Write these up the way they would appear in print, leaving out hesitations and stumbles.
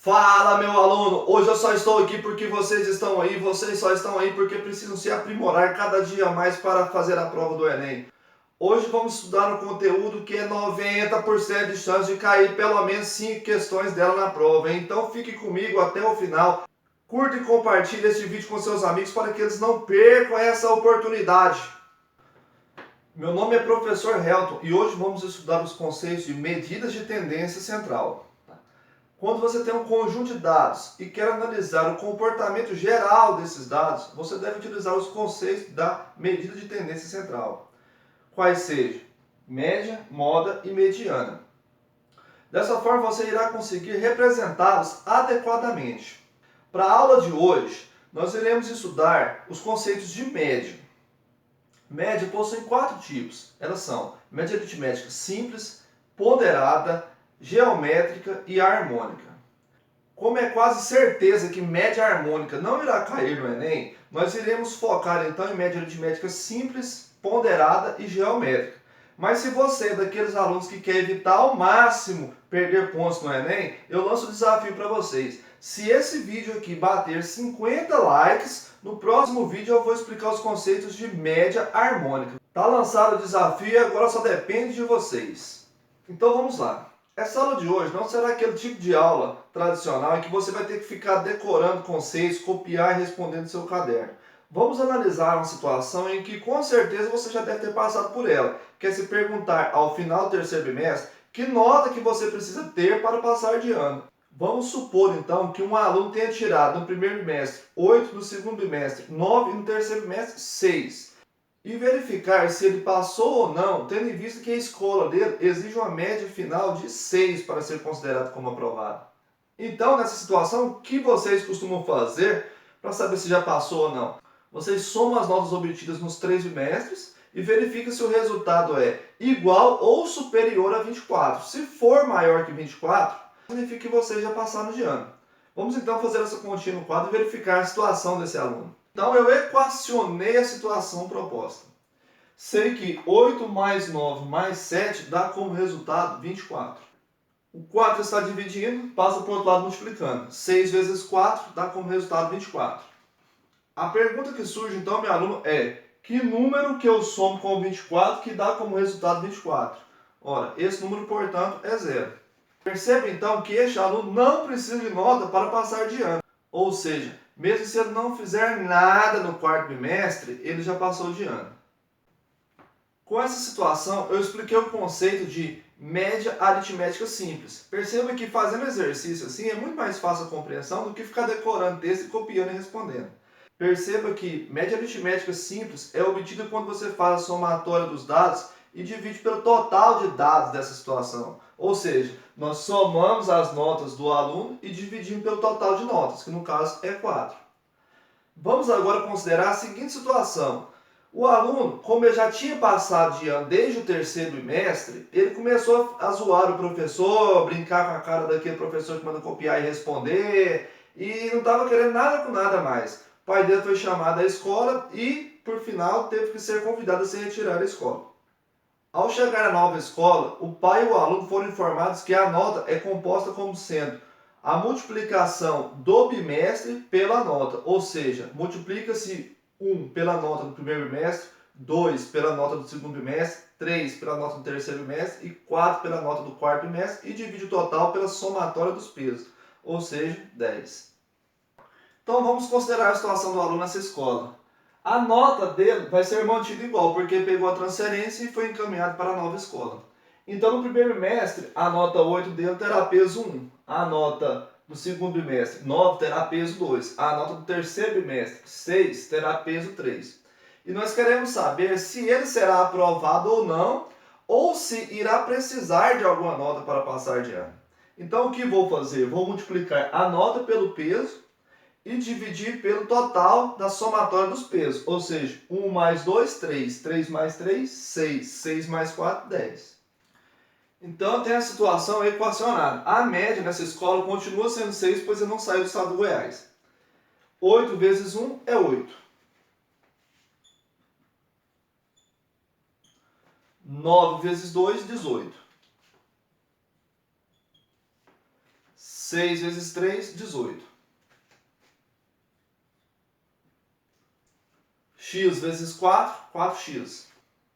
Fala, meu aluno! Hoje eu só estou aqui porque vocês estão aí, vocês só estão aí porque precisam se aprimorar cada dia mais para fazer a prova do Enem. Hoje vamos estudar um conteúdo que é 90% de chance de cair pelo menos 5 questões dela na prova, hein? Então fique comigo até o final. Curta e compartilhe este vídeo com seus amigos para que eles não percam essa oportunidade. Meu nome é professor Helton e hoje vamos estudar os conceitos de medidas de tendência central. Quando você tem um conjunto de dados e quer analisar o comportamento geral desses dados, você deve utilizar os conceitos da medida de tendência central, quais sejam média, moda e mediana. Dessa forma, você irá conseguir representá-los adequadamente. Para a aula de hoje, nós iremos estudar os conceitos de média. Média possui 4 tipos. Elas são média aritmética simples, ponderada, geométrica e harmônica. Como é quase certeza que média harmônica não irá cair no Enem, nós iremos focar então em média aritmética simples, ponderada e geométrica. Mas se você é daqueles alunos que quer evitar ao máximo perder pontos no Enem, eu lanço o desafio para vocês. Se esse vídeo aqui bater 50 likes, no próximo vídeo eu vou explicar os conceitos de média harmônica. Tá lançado o desafio e agora só depende de vocês. Então vamos lá. Essa aula de hoje não será aquele tipo de aula tradicional em que você vai ter que ficar decorando conceitos, copiar e responder no seu caderno. Vamos analisar uma situação em que com certeza você já deve ter passado por ela, que é se perguntar ao final do terceiro bimestre que nota que você precisa ter para passar de ano. Vamos supor então que um aluno tenha tirado no primeiro bimestre 8, no segundo bimestre 9 e no terceiro bimestre 6. E verificar se ele passou ou não, tendo em vista que a escola dele exige uma média final de 6 para ser considerado como aprovado. Então, nessa situação, o que vocês costumam fazer para saber se já passou ou não? Vocês somam as notas obtidas nos 3 bimestres e verificam se o resultado é igual ou superior a 24. Se for maior que 24, significa que vocês já passaram de ano. Vamos então fazer essa continha no quadro e verificar a situação desse aluno. Então eu equacionei a situação proposta. Sei que 8 mais 9 mais 7 dá como resultado 24. O 4 está dividindo, passa para o outro lado multiplicando. 6 vezes 4 dá como resultado 24. A pergunta que surge então, meu aluno, é: que número que eu somo com 24 que dá como resultado 24? Ora, esse número, portanto, é 0. Perceba então que este aluno não precisa de nota para passar de ano. Ou seja, mesmo se ele não fizer nada no quarto bimestre, ele já passou de ano. Com essa situação, eu expliquei o conceito de média aritmética simples. Perceba que fazendo exercício assim é muito mais fácil a compreensão do que ficar decorando texto e copiando e respondendo. Perceba que média aritmética simples é obtida quando você faz a somatória dos dados e divide pelo total de dados dessa situação. Ou seja, nós somamos as notas do aluno e dividimos pelo total de notas, que no caso é 4. Vamos agora considerar a seguinte situação. O aluno, como ele já tinha passado de ano desde o terceiro bimestre, ele começou a zoar o professor, brincar com a cara daquele professor que manda copiar e responder, e não estava querendo nada com nada mais. O pai dele foi chamado à escola e, por final, teve que ser convidado a se retirar da escola. Ao chegar à nova escola, o pai e o aluno foram informados que a nota é composta como sendo a multiplicação do bimestre pela nota, ou seja, multiplica-se 1 pela nota do primeiro bimestre, 2 pela nota do segundo bimestre, 3 pela nota do terceiro bimestre e 4 pela nota do quarto bimestre e divide o total pela somatória dos pesos, ou seja, 10. Então vamos considerar a situação do aluno nessa escola. A nota dele vai ser mantida igual, porque pegou a transferência e foi encaminhado para a nova escola. Então, no primeiro bimestre, a nota 8 dele terá peso 1. A nota do segundo bimestre, 9, terá peso 2. A nota do terceiro bimestre, 6, terá peso 3. E nós queremos saber se ele será aprovado ou não, ou se irá precisar de alguma nota para passar de ano. Então, o que vou fazer? Vou multiplicar a nota pelo peso e dividir pelo total da somatória dos pesos. Ou seja, 1 mais 2, 3. 3 mais 3, 6. 6 mais 4, 10. Então tem a situação equacionada. A média nessa escola continua sendo 6, pois ele não saiu do estado do Goiás. 8 vezes 1 é 8. 9 vezes 2, 18. 6 vezes 3, 18. X vezes 4, 4x.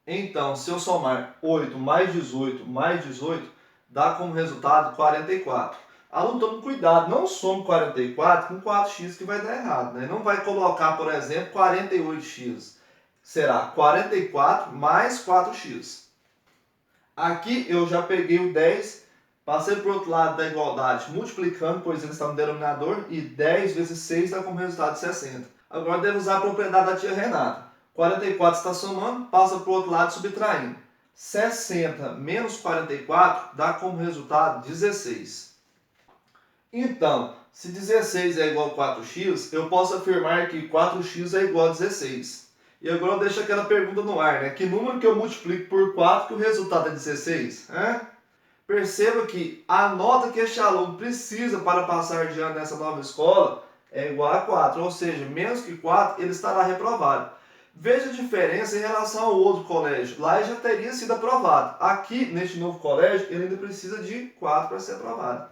Então, se eu somar 8 mais 18, dá como resultado 44. Aluno, tome cuidado, não some 44 com 4x que vai dar errado, né? Não vai colocar, por exemplo, 48x. Será 44 mais 4x. Aqui eu já peguei o 10, passei para o outro lado da igualdade, multiplicando, pois ele está no denominador, e 10 vezes 6 dá como resultado 60. Agora devo usar a propriedade da tia Renata. 44 está somando, passa para o outro lado subtraindo. 60 menos 44 dá como resultado 16. Então, se 16 é igual a 4x, eu posso afirmar que 4x é igual a 16. E agora eu deixo aquela pergunta no ar, né? Que número que eu multiplico por 4 que o resultado é 16? Perceba que a nota que este aluno precisa para passar de ano nessa nova escola é igual a 4, ou seja, menos que 4 ele estará reprovado. Veja a diferença em relação ao outro colégio. Lá ele já teria sido aprovado. Aqui, neste novo colégio, ele ainda precisa de 4 para ser aprovado.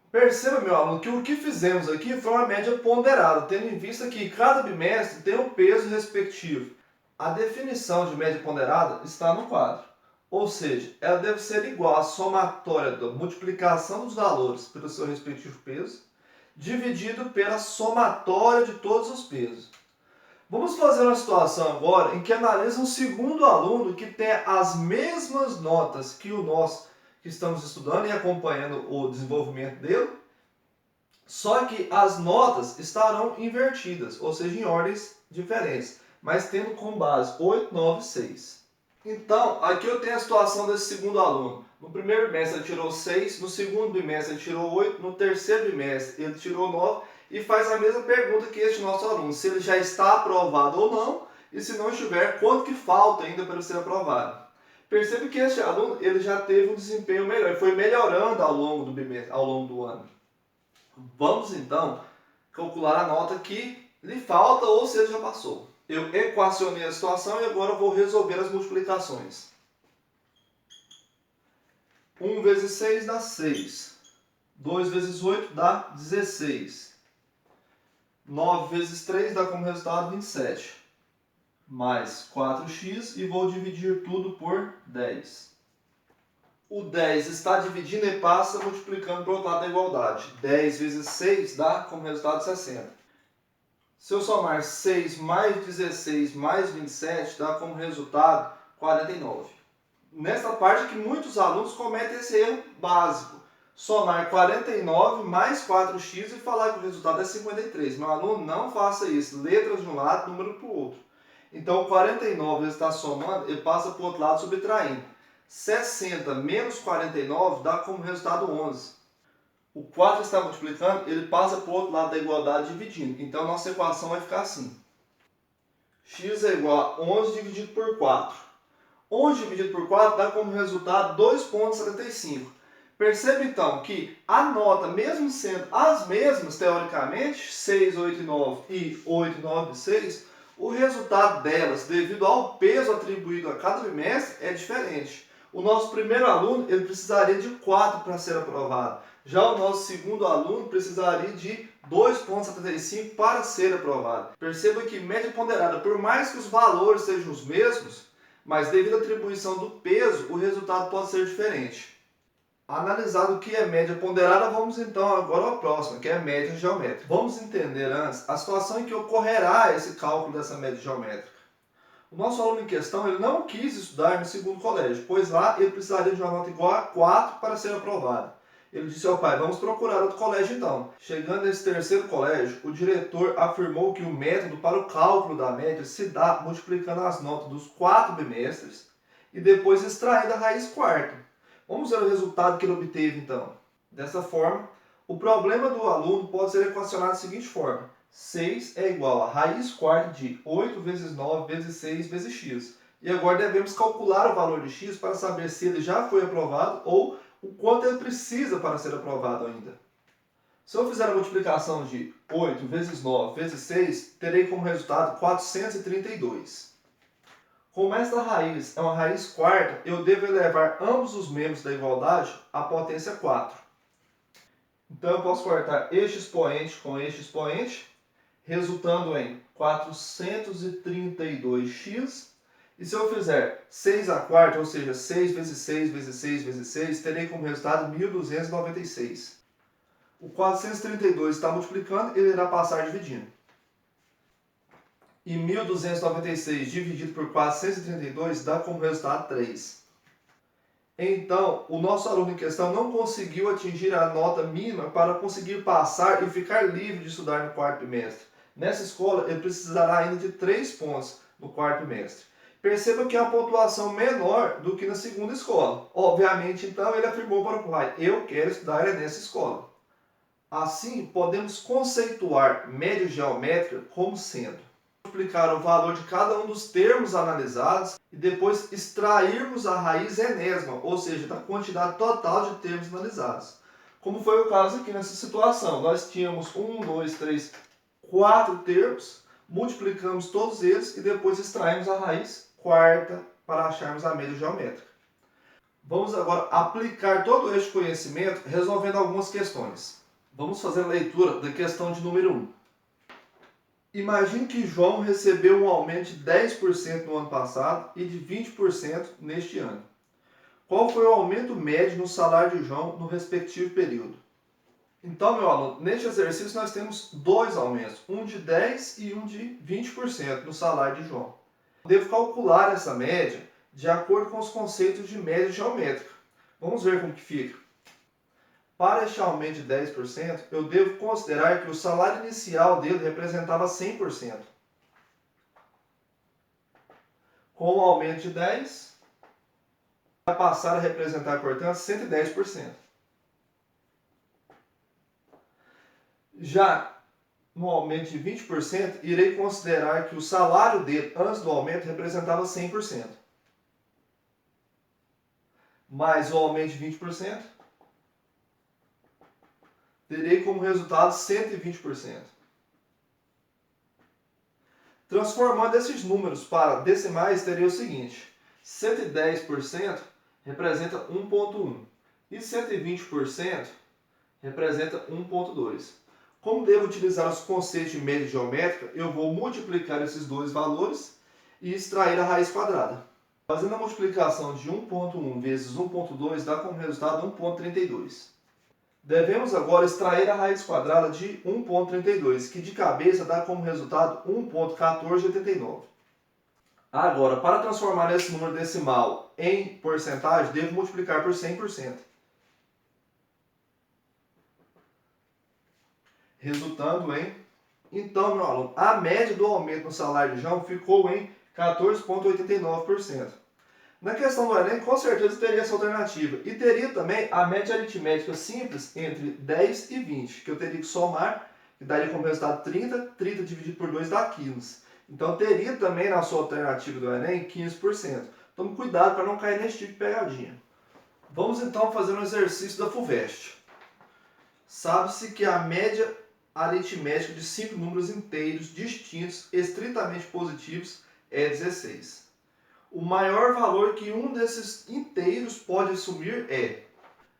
Perceba, meu aluno, que o que fizemos aqui foi uma média ponderada, tendo em vista que cada bimestre tem um peso respectivo. A definição de média ponderada está no quadro. Ou seja, ela deve ser igual à somatória da multiplicação dos valores pelo seu respectivo peso, dividido pela somatória de todos os pesos. Vamos fazer uma situação agora em que analisa um segundo aluno que tem as mesmas notas que o nosso, que estamos estudando e acompanhando o desenvolvimento dele, só que as notas estarão invertidas, ou seja, em ordens diferentes, mas tendo como base 8, 9 e 6. Então, aqui eu tenho a situação desse segundo aluno. No primeiro bimestre ele tirou 6, no segundo bimestre ele tirou 8, no terceiro bimestre ele tirou 9 e faz a mesma pergunta que este nosso aluno, se ele já está aprovado ou não, e se não estiver, quanto que falta ainda para ele ser aprovado. Percebe que este aluno ele já teve um desempenho melhor, ele foi melhorando ao longo do bimestre, ao longo do ano. Vamos então calcular a nota que lhe falta ou se ele já passou. Eu equacionei a situação e agora vou resolver as multiplicações. 1 vezes 6 dá 6. 2 vezes 8 dá 16. 9 vezes 3 dá como resultado 27. Mais 4x e vou dividir tudo por 10. O 10 está dividindo e passa multiplicando para o outro lado da igualdade. 10 vezes 6 dá como resultado 60. Se eu somar 6 mais 16 mais 27, dá como resultado 49. Nesta parte que muitos alunos cometem esse erro básico. Somar 49 mais 4x e falar que o resultado é 53. Meu aluno, não faça isso. Letras de um lado, número para o outro. Então, 49 ele está somando, ele passa para o outro lado subtraindo. 60 menos 49 dá como resultado 11. O 4 está multiplicando, ele passa para o outro lado da igualdade dividindo. Então, nossa equação vai ficar assim. X é igual a 11 dividido por 4. 11 dividido por 4 dá como resultado 2,75. Perceba então que a nota, mesmo sendo as mesmas teoricamente, 6, 8 e 9 e 8, 9 e 6, o resultado delas, devido ao peso atribuído a cada bimestre, é diferente. O nosso primeiro aluno ele precisaria de 4 para ser aprovado. Já o nosso segundo aluno precisaria de 2,75 para ser aprovado. Perceba que média ponderada, por mais que os valores sejam os mesmos, mas devido à atribuição do peso, o resultado pode ser diferente. Analisado o que é média ponderada, vamos então agora ao próximo, que é a média geométrica. Vamos entender antes a situação em que ocorrerá esse cálculo dessa média geométrica. O nosso aluno em questão ele não quis estudar no segundo colégio, pois lá ele precisaria de uma nota igual a 4 para ser aprovado. Ele disse ao pai, vamos procurar outro colégio então. Chegando nesse terceiro colégio, o diretor afirmou que o método para o cálculo da média se dá multiplicando as notas dos 4 bimestres e depois extraindo a raiz quarta. Vamos ver o resultado que ele obteve então. Dessa forma, o problema do aluno pode ser equacionado da seguinte forma. 6 é igual a raiz quarta de 8 vezes 9 vezes 6 vezes x. E agora devemos calcular o valor de x para saber se ele já foi aprovado ou o quanto ele precisa para ser aprovado ainda. Se eu fizer a multiplicação de 8 vezes 9 vezes 6, terei como resultado 432. Como esta raiz é uma raiz quarta, eu devo elevar ambos os membros da igualdade à potência 4. Então eu posso cortar este expoente com este expoente, resultando em 432x. E se eu fizer 6 à quarta, ou seja, 6 vezes 6 vezes 6 vezes 6, terei como resultado 1.296. O 432 está multiplicando, ele irá passar dividindo. E 1.296 dividido por 432 dá como resultado 3. Então, o nosso aluno em questão não conseguiu atingir a nota mínima para conseguir passar e ficar livre de estudar no quarto bimestre. Nessa escola, ele precisará ainda de 3 pontos no quarto bimestre. Perceba que é uma pontuação menor do que na segunda escola. Obviamente, então, ele afirmou para o pai: eu quero estudar nessa escola. Assim, podemos conceituar média geométrica como sendo multiplicar o valor de cada um dos termos analisados e depois extrairmos a raiz enésima, ou seja, da quantidade total de termos analisados. Como foi o caso aqui nessa situação, nós tínhamos 1, 2, 3, 4 termos, multiplicamos todos eles e depois extraímos a raiz quarta para acharmos a média geométrica. Vamos agora aplicar todo este conhecimento resolvendo algumas questões. Vamos fazer a leitura da questão de número 1. Imagine que João recebeu um aumento de 10% no ano passado e de 20% neste ano. Qual foi o aumento médio no salário de João no respectivo período? Então, meu aluno, neste exercício nós temos dois aumentos, um de 10% e um de 20% no salário de João. Devo calcular essa média de acordo com os conceitos de média geométrica. Vamos ver como que fica. Para este aumento de 10%, eu devo considerar que o salário inicial dele representava 100%. Com o aumento de 10%, vai passar a representar, portanto, 110%. Já no aumento de 20%, irei considerar que o salário dele antes do aumento representava 100%. Mais o aumento de 20%, terei como resultado 120%. Transformando esses números para decimais, teria o seguinte: 110% representa 1,1 e 120% representa 1,2. Como devo utilizar os conceitos de média geométrica, eu vou multiplicar esses dois valores e extrair a raiz quadrada. Fazendo a multiplicação de 1,1 vezes 1,2 dá como resultado 1,32. Devemos agora extrair a raiz quadrada de 1,32, que de cabeça dá como resultado 1,1489. Agora, para transformar esse número decimal em porcentagem, devo multiplicar por 100%. Resultando em... Então, meu aluno, a média do aumento no salário de João ficou em 14,89%. Na questão do Enem, com certeza teria essa alternativa. E teria também a média aritmética simples entre 10 e 20, que eu teria que somar, que daria como resultado 30. 30 dividido por 2 dá 15. Então teria também na sua alternativa do Enem 15%. Tome cuidado para não cair nesse tipo de pegadinha. Vamos então fazer um exercício da FUVEST. Sabe-se que a média aritmética de 5 números inteiros distintos, estritamente positivos, é 16. O maior valor que um desses inteiros pode assumir é...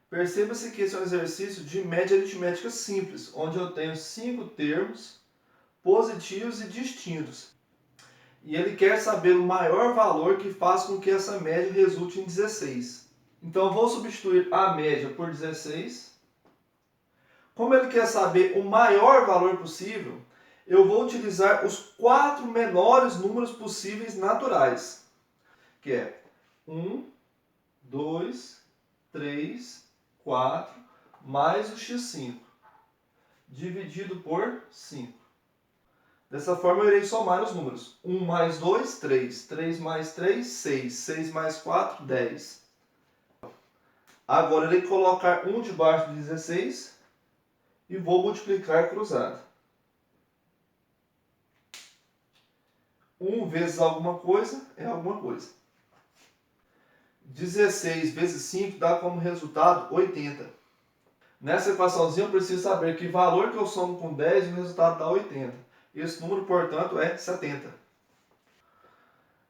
Perceba-se que esse é um exercício de média aritmética simples, onde eu tenho 5 termos positivos e distintos. E ele quer saber o maior valor que faz com que essa média resulte em 16. Então eu vou substituir a média por 16. Como ele quer saber o maior valor possível, eu vou utilizar os 4 menores números possíveis naturais, que é 1, 2, 3, 4, mais o x5, dividido por 5. Dessa forma, eu irei somar os números. 1 mais 2, 3. 3 mais 3, 6. 6 mais 4, 10. Agora, eu irei colocar 1 debaixo de 16 e vou multiplicar cruzado. 1 vezes alguma coisa é alguma coisa. 16 vezes 5 dá como resultado 80. Nessa equaçãozinha eu preciso saber que valor que eu somo com 10 e o resultado dá 80. Esse número, portanto, é 70.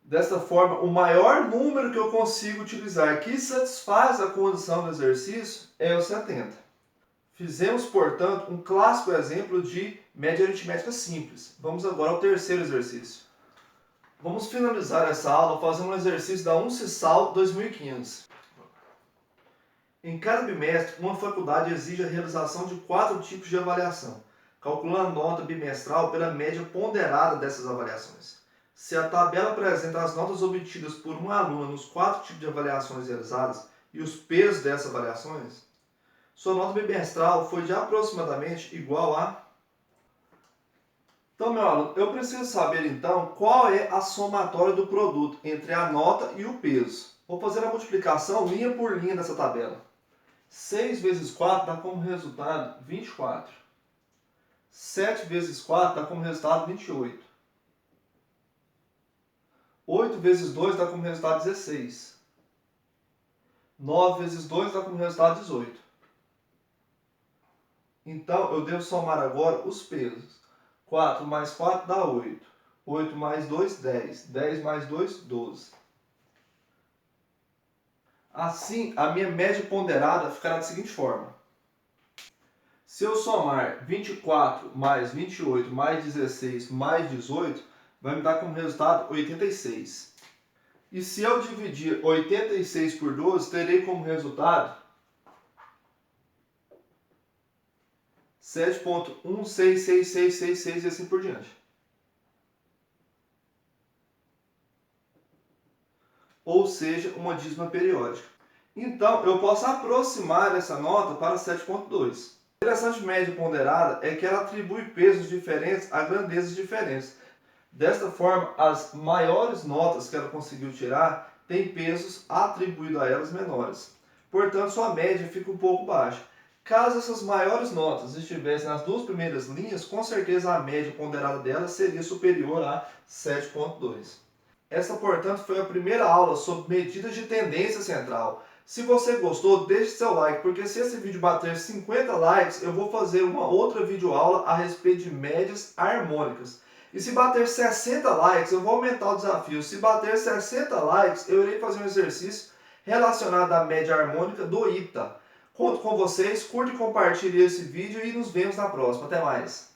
Desta forma, o maior número que eu consigo utilizar que satisfaz a condição do exercício é o 70. Fizemos, portanto, um clássico exemplo de média aritmética simples. Vamos agora ao terceiro exercício. Vamos finalizar essa aula fazendo um exercício da UNCISAL 2500. Em cada bimestre, uma faculdade exige a realização de 4 tipos de avaliação, calculando a nota bimestral pela média ponderada dessas avaliações. Se a tabela apresenta as notas obtidas por uma aluna nos 4 tipos de avaliações realizadas e os pesos dessas avaliações, sua nota bimestral foi de aproximadamente igual a... Então, meu aluno, eu preciso saber então qual é a somatória do produto entre a nota e o peso. Vou fazer a multiplicação linha por linha dessa tabela. 6 vezes 4 dá como resultado 24. 7 vezes 4 dá como resultado 28. 8 vezes 2 dá como resultado 16. 9 vezes 2 dá como resultado 18. Então, eu devo somar agora os pesos. 4 mais 4 dá 8. 8 mais 2, 10. 10 mais 2, 12. Assim, a minha média ponderada ficará da seguinte forma. Se eu somar 24 mais 28 mais 16 mais 18, vai me dar como resultado 86. E se eu dividir 86 por 12, terei como resultado 7,1666666 e assim por diante. Ou seja, uma dízima periódica. Então, eu posso aproximar essa nota para 7,2. A interessante média ponderada é que ela atribui pesos diferentes a grandezas diferentes. Desta forma, as maiores notas que ela conseguiu tirar têm pesos atribuídos a elas menores. Portanto, sua média fica um pouco baixa. Caso essas maiores notas estivessem nas duas primeiras linhas, com certeza a média ponderada delas seria superior a 7,2. Essa, portanto, foi a primeira aula sobre medidas de tendência central. Se você gostou, deixe seu like, porque se esse vídeo bater 50 likes, eu vou fazer uma outra videoaula a respeito de médias harmônicas. E se bater 60 likes, eu vou aumentar o desafio. Se bater 60 likes, eu irei fazer um exercício relacionado à média harmônica do ITA. Conto com vocês, curte e compartilhe esse vídeo e nos vemos na próxima. Até mais!